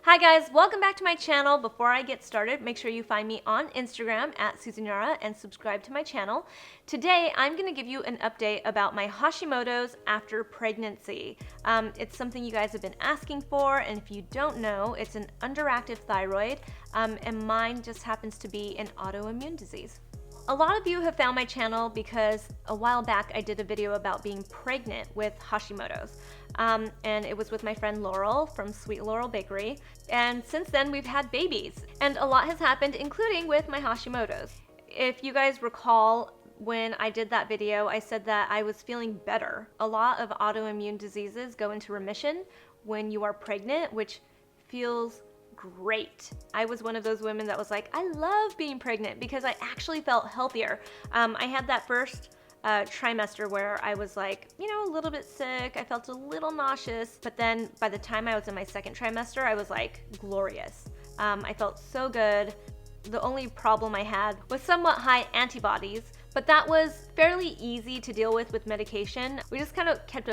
Hi guys, welcome back to my channel. Before I get started, make sure you find me on Instagram at Yara and subscribe to my channel. Today, I'm going to give you an update about my Hashimoto's after pregnancy. It's something you guys have been asking for, and if you don't know, it's an underactive thyroid, and mine just happens to be an autoimmune disease. A lot of you have found my channel because a while back I did a video about being pregnant with Hashimoto's. And it was with my friend Laurel from Sweet Laurel Bakery. And since then we've had babies. And a lot has happened, including with my Hashimoto's. If you guys recall, when I did that video, I said that I was feeling better. A lot of autoimmune diseases go into remission when you are pregnant, which feels great. I was one of those women that was like, I love being pregnant because I actually felt healthier. I had that first trimester where I was like, a little bit sick. I felt a little nauseous, but then by the time I was in my second trimester, I was like glorious. I felt so good. The only problem I had was somewhat high antibodies, but that was fairly easy to deal with medication. We just kind of kept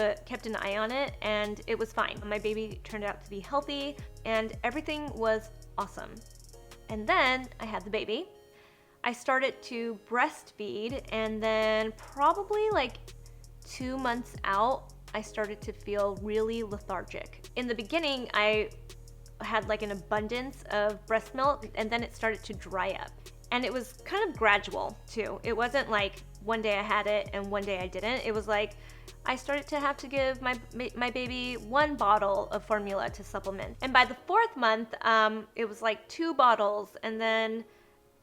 an eye on it, and it was fine. My baby turned out to be healthy, and everything was awesome. And then I had the baby. I started to breastfeed, and then probably like 2 months out, I started to feel really lethargic. In the beginning, I had like an abundance of breast milk, and then it started to dry up. And it was kind of gradual too. It wasn't like one day I had it and one day I didn't. It was like I started to have to give my baby 1 bottle of formula to supplement. And by the 4th month, it was like 2 bottles. And then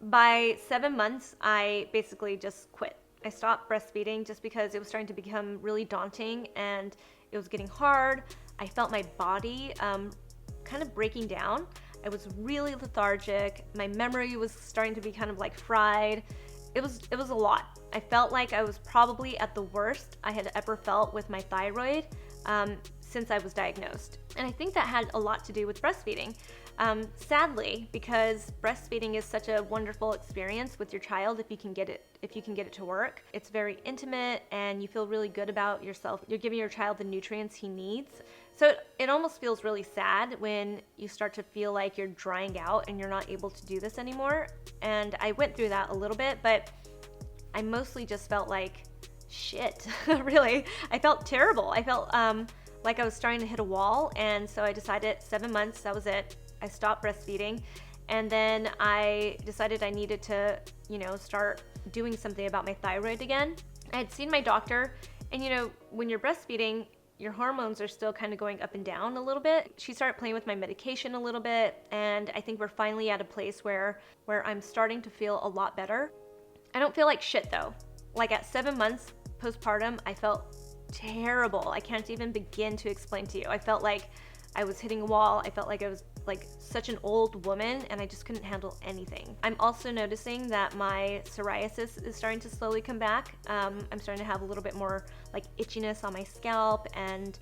by 7 months, I basically just quit. I stopped breastfeeding just because it was starting to become really daunting and it was getting hard. I felt my body kind of breaking down. I was really lethargic. My memory was starting to be kind of like fried. It was a lot. I felt like I was probably at the worst I had ever felt with my thyroid since I was diagnosed. And I think that had a lot to do with breastfeeding. Sadly, because breastfeeding is such a wonderful experience with your child if you can get it to work. It's very intimate and you feel really good about yourself. You're giving your child the nutrients he needs. So it almost feels really sad when you start to feel like you're drying out and you're not able to do this anymore. And I went through that a little bit, but I mostly just felt like shit, really. I felt terrible. I felt like I was starting to hit a wall. And so I decided 7 months, that was it. I stopped breastfeeding. And then I decided I needed to, start doing something about my thyroid again. I had seen my doctor, and when you're breastfeeding, your hormones are still kind of going up and down a little bit. She started playing with my medication a little bit, and I think we're finally at a place where I'm starting to feel a lot better. I don't feel like shit though. Like at 7 months postpartum, I felt terrible. I can't even begin to explain to you. I felt like I was hitting a wall. I felt like I was like such an old woman and I just couldn't handle anything. I'm also noticing that my psoriasis is starting to slowly come back. I'm starting to have a little bit more like itchiness on my scalp and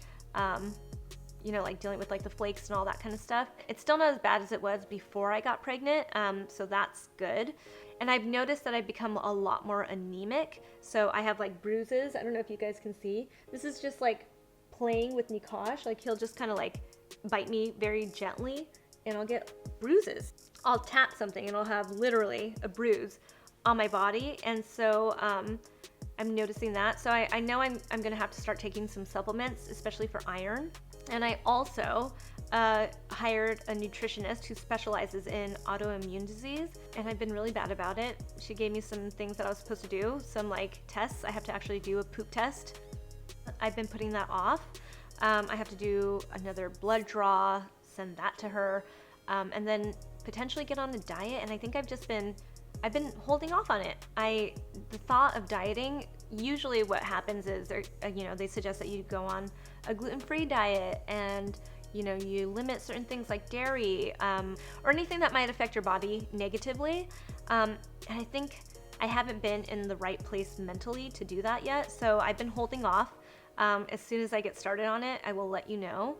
like dealing with like the flakes and all that kind of stuff. It's still not as bad as it was before I got pregnant, so that's good. And I've noticed that I've become a lot more anemic. So I have like bruises. I don't know if you guys can see. This is just like playing with Nikash. Like he'll just kind of like bite me very gently and I'll get bruises. I'll tap something and I'll have literally a bruise on my body. And so I'm noticing that. So I know I'm gonna have to start taking some supplements, especially for iron. And I also hired a nutritionist who specializes in autoimmune disease, and I've been really bad about it. She gave me some things that I was supposed to do, some like tests. I have to actually do a poop test. I've been putting that off. I have to do another blood draw, send that to her, and then potentially get on a diet. And I think I've been holding off on it. The thought of dieting, usually what happens is they suggest that you go on a gluten-free diet and you limit certain things like dairy or anything that might affect your body negatively. And I think I haven't been in the right place mentally to do that yet. So I've been holding off. As soon as I get started on it, I will let you know.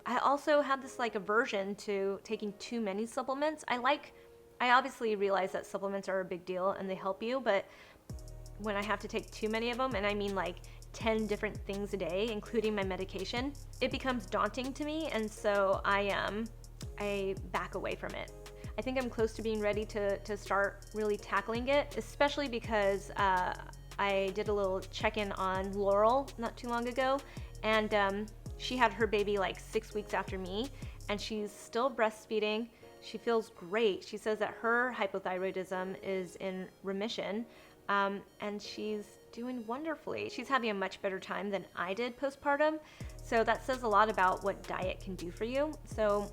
I also have this like aversion to taking too many supplements. I obviously realize that supplements are a big deal and they help you, but when I have to take too many of them, and I mean like 10 different things a day, including my medication, it becomes daunting to me. And so I I back away from it. I think I'm close to being ready to start really tackling it, especially because I did a little check-in on Laurel not too long ago, and she had her baby like 6 weeks after me, and she's still breastfeeding. She feels great. She says that her hypothyroidism is in remission, and she's doing wonderfully. She's having a much better time than I did postpartum, so that says a lot about what diet can do for you. So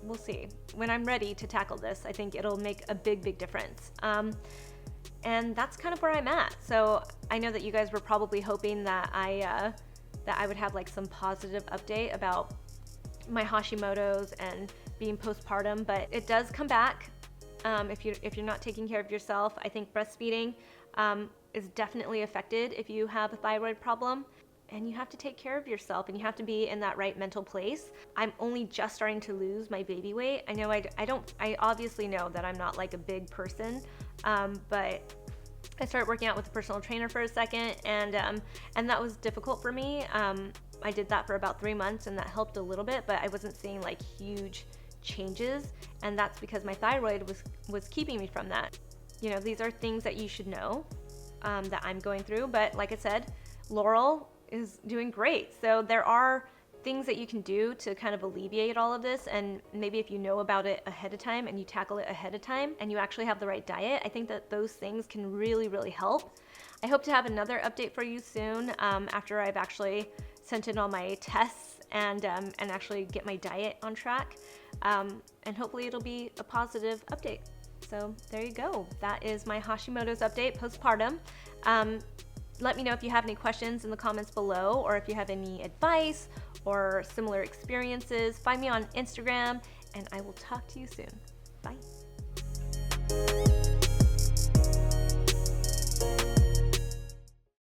we'll see. When I'm ready to tackle this, I think it'll make a big difference. And that's kind of where I'm at. So I know that you guys were probably hoping that I would have like some positive update about my Hashimoto's and being postpartum, but it does come back if you're not taking care of yourself. I think breastfeeding is definitely affected if you have a thyroid problem, and you have to take care of yourself, and you have to be in that right mental place. I'm only just starting to lose my baby weight. I know I obviously know that I'm not like a big person, but I started working out with a personal trainer for a second, and that was difficult for me. I did that for about 3 months, and that helped a little bit, but I wasn't seeing like huge changes, and that's because my thyroid was keeping me from that. You know, these are things that you should know that I'm going through, but like I said, Laurel is doing great. So there are things that you can do to kind of alleviate all of this, and maybe if you know about it ahead of time and you tackle it ahead of time and you actually have the right diet, I think that those things can really help. I hope to have another update for you soon after I've actually sent in all my tests and actually get my diet on track, and hopefully it'll be a positive update. So there you go. That is my Hashimoto's update postpartum. Let me know if you have any questions in the comments below, or if you have any advice or similar experiences. Find me on Instagram, and I will talk to you soon. Bye.